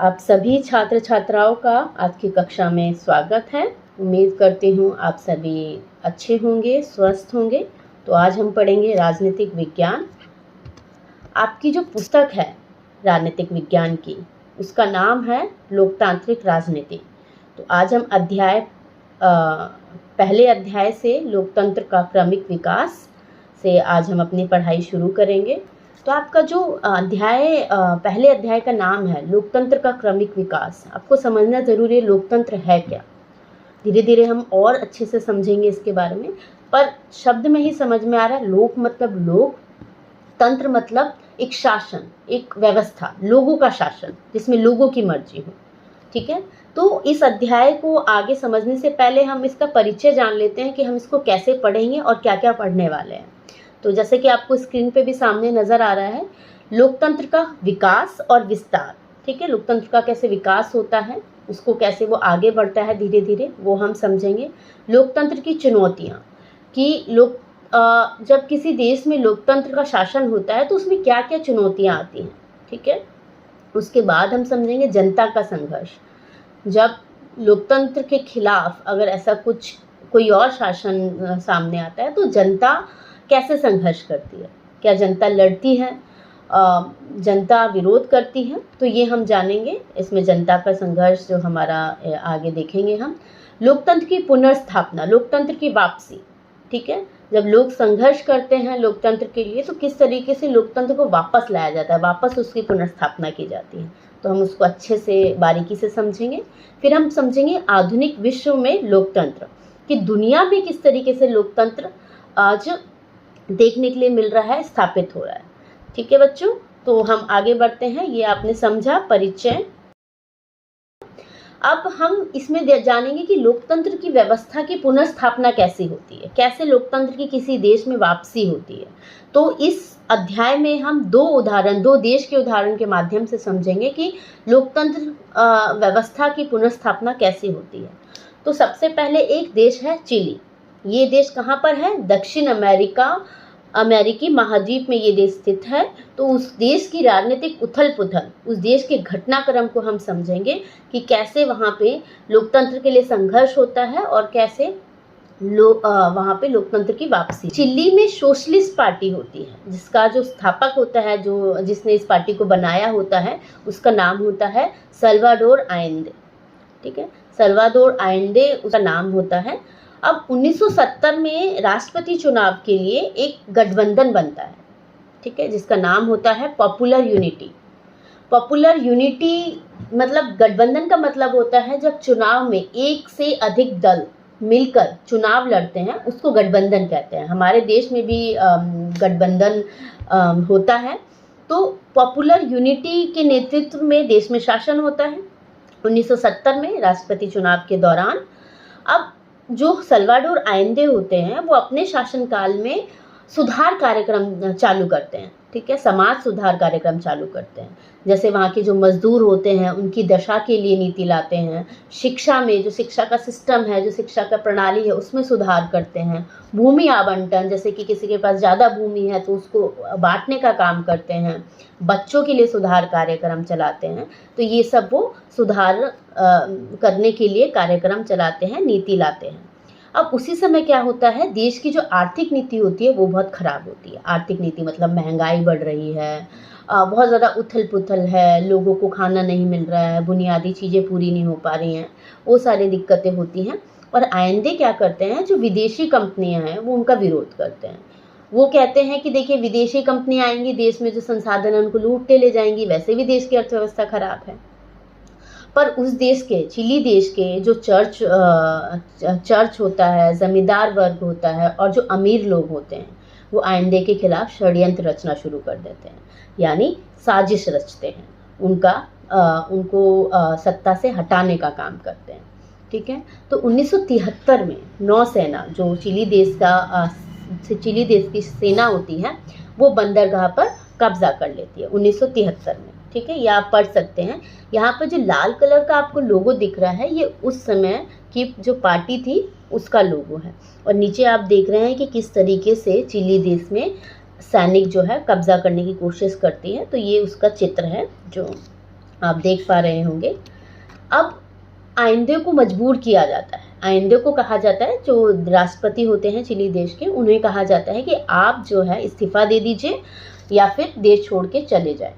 आप सभी छात्र छात्राओं का आज की कक्षा में स्वागत है। उम्मीद करती हूँ आप सभी अच्छे होंगे, स्वस्थ होंगे। तो आज हम पढ़ेंगे राजनीतिक विज्ञान। आपकी जो पुस्तक है राजनीतिक विज्ञान की, उसका नाम है लोकतांत्रिक राजनीति। तो आज हम पहले अध्याय से लोकतंत्र का क्रमिक विकास से आज हम अपनी पढ़ाई शुरू करेंगे। तो आपका जो पहले अध्याय का नाम है लोकतंत्र का क्रमिक विकास, आपको समझना जरूरी है लोकतंत्र है क्या। धीरे धीरे हम और अच्छे से समझेंगे इसके बारे में, पर शब्द में ही समझ में आ रहा है। लोक मतलब लोग, तंत्र मतलब एक शासन, एक व्यवस्था, लोगों का शासन जिसमें लोगों की मर्जी हो। ठीक है, तो इस अध्याय को आगे समझने से पहले हम इसका परिचय जान लेते हैं कि हम इसको कैसे पढ़ेंगे और क्या क्या पढ़ने वाले हैं। तो जैसे कि आपको स्क्रीन पे भी सामने नजर आ रहा है, लोकतंत्र का विकास और विस्तार। ठीक है, लोकतंत्र का कैसे विकास होता है, उसको कैसे वो आगे बढ़ता है धीरे धीरे, वो हम समझेंगे। लोकतंत्र की चुनौतियाँ कि जब किसी देश में लोकतंत्र का शासन होता है तो उसमें क्या क्या चुनौतियाँ आती हैं। ठीक है, उसके बाद हम समझेंगे जनता का संघर्ष। जब लोकतंत्र के खिलाफ अगर ऐसा कोई और शासन सामने आता है तो जनता कैसे संघर्ष करती है, क्या जनता लड़ती है, जनता विरोध करती है, तो ये हम जानेंगे। इसमें जनता का संघर्ष जो हमारा आगे देखेंगे हम। लोकतंत्र की पुनर्स्थापना, लोकतंत्र की वापसी। ठीक है, जब लोग संघर्ष करते हैं लोकतंत्र के लिए तो किस तरीके से लोकतंत्र को वापस लाया जाता है, वापस उसकी पुनर्स्थापना की जाती है, तो हम उसको अच्छे से बारीकी से समझेंगे। फिर हम समझेंगे आधुनिक विश्व में लोकतंत्र, कि दुनिया में किस तरीके से लोकतंत्र आज देखने के लिए मिल रहा है, स्थापित हो रहा है। ठीक है बच्चों, तो हम आगे बढ़ते हैं। ये आपने समझा परिचय। अब हम इसमें जानेंगे कि लोकतंत्र की व्यवस्था की पुनर्स्थापना कैसे होती है, कैसे लोकतंत्र की किसी देश में वापसी होती है। तो इस अध्याय में हम दो देश के उदाहरण के माध्यम से समझेंगे कि लोकतंत्र व्यवस्था की पुनर्स्थापना कैसे होती है। तो सबसे पहले एक देश है चिली। ये देश कहाँ पर है? दक्षिण अमेरिकी महाद्वीप में ये देश स्थित है। तो उस देश की राजनीतिक उथल पुथल, उस देश के घटनाक्रम को हम समझेंगे कि कैसे वहाँ पे लोकतंत्र के लिए संघर्ष होता है और कैसे वहाँ पे लोकतंत्र की वापसी। चिली में सोशलिस्ट पार्टी होती है, जिसका जो स्थापक होता है, जिसने इस पार्टी को बनाया होता है, उसका नाम होता है सल्वाडोर आयेंदे। ठीक है, सल्वाडोर आयेंदे उसका नाम होता है। अब 1970 में राष्ट्रपति चुनाव के लिए एक गठबंधन बनता है। ठीक है, जिसका नाम होता है पॉपुलर यूनिटी। पॉपुलर यूनिटी मतलब गठबंधन का मतलब होता है जब चुनाव में एक से अधिक दल मिलकर चुनाव लड़ते हैं, उसको गठबंधन कहते हैं। हमारे देश में भी गठबंधन होता है। तो पॉपुलर यूनिटी के नेतृत्व में देश में शासन होता है 1970 में राष्ट्रपति चुनाव के दौरान। अब जो सल्वाडोर आयेंदे होते हैं वो अपने शासनकाल में सुधार कार्यक्रम चालू करते हैं। ठीक है, समाज सुधार कार्यक्रम चालू करते हैं। जैसे वहाँ के जो मजदूर होते हैं उनकी दशा के लिए नीति लाते हैं। शिक्षा में जो शिक्षा का सिस्टम है, जो शिक्षा का प्रणाली है, उसमें सुधार करते हैं। भूमि आवंटन, जैसे कि किसी के पास ज़्यादा भूमि है तो उसको बांटने का काम करते हैं। बच्चों के लिए सुधार कार्यक्रम चलाते हैं। तो ये सब वो सुधार करने के लिए कार्यक्रम चलाते हैं, नीति लाते हैं। अब उसी समय क्या होता है, देश की जो आर्थिक नीति होती है वो बहुत ख़राब होती है। आर्थिक नीति मतलब महंगाई बढ़ रही है, बहुत ज़्यादा उथल पुथल है, लोगों को खाना नहीं मिल रहा है, बुनियादी चीज़ें पूरी नहीं हो पा रही हैं, वो सारी दिक्कतें होती हैं। और आयेंदे क्या करते हैं, जो विदेशी कंपनियां हैं वो उनका विरोध करते हैं। वो कहते हैं कि देखिए, विदेशी कंपनियां आएंगी, देश में जो संसाधन है उनको लूट के ले जाएंगी, वैसे भी देश की अर्थव्यवस्था खराब है। पर उस देश के, चिली देश के जो चर्च होता है, जमींदार वर्ग होता है और जो अमीर लोग होते हैं, वो आयेंदे के खिलाफ षड्यंत्र रचना शुरू कर देते हैं, यानी साजिश रचते हैं। उनको सत्ता से हटाने का काम करते हैं। ठीक है, तो 1973 में नौसेना, जो चिली देश की सेना होती है, वो बंदरगाह पर कब्जा कर लेती है 1973 में। ठीक है, ये आप पढ़ सकते हैं। यहाँ पर जो लाल कलर का आपको लोगो दिख रहा है, ये उस समय की जो पार्टी थी उसका लोगो है। और नीचे आप देख रहे हैं कि किस तरीके से चिली देश में सैनिक जो है कब्जा करने की कोशिश करती है। तो ये उसका चित्र है जो आप देख पा रहे होंगे। अब आइंदे को मजबूर किया जाता है। आइंदे को कहा जाता है, जो राष्ट्रपति होते हैं चिली देश के, उन्हें कहा जाता है कि आप जो है इस्तीफा दे दीजिए या फिर देश छोड़ के चले जाएं।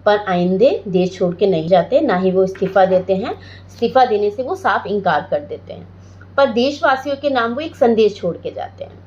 पर आइंदे देश छोड़ के नहीं जाते, ना ही वो इस्तीफा देते हैं। इस्तीफा देने से वो साफ इनकार कर देते हैं, पर देशवासियों के नाम वो एक संदेश छोड़ के जाते हैं।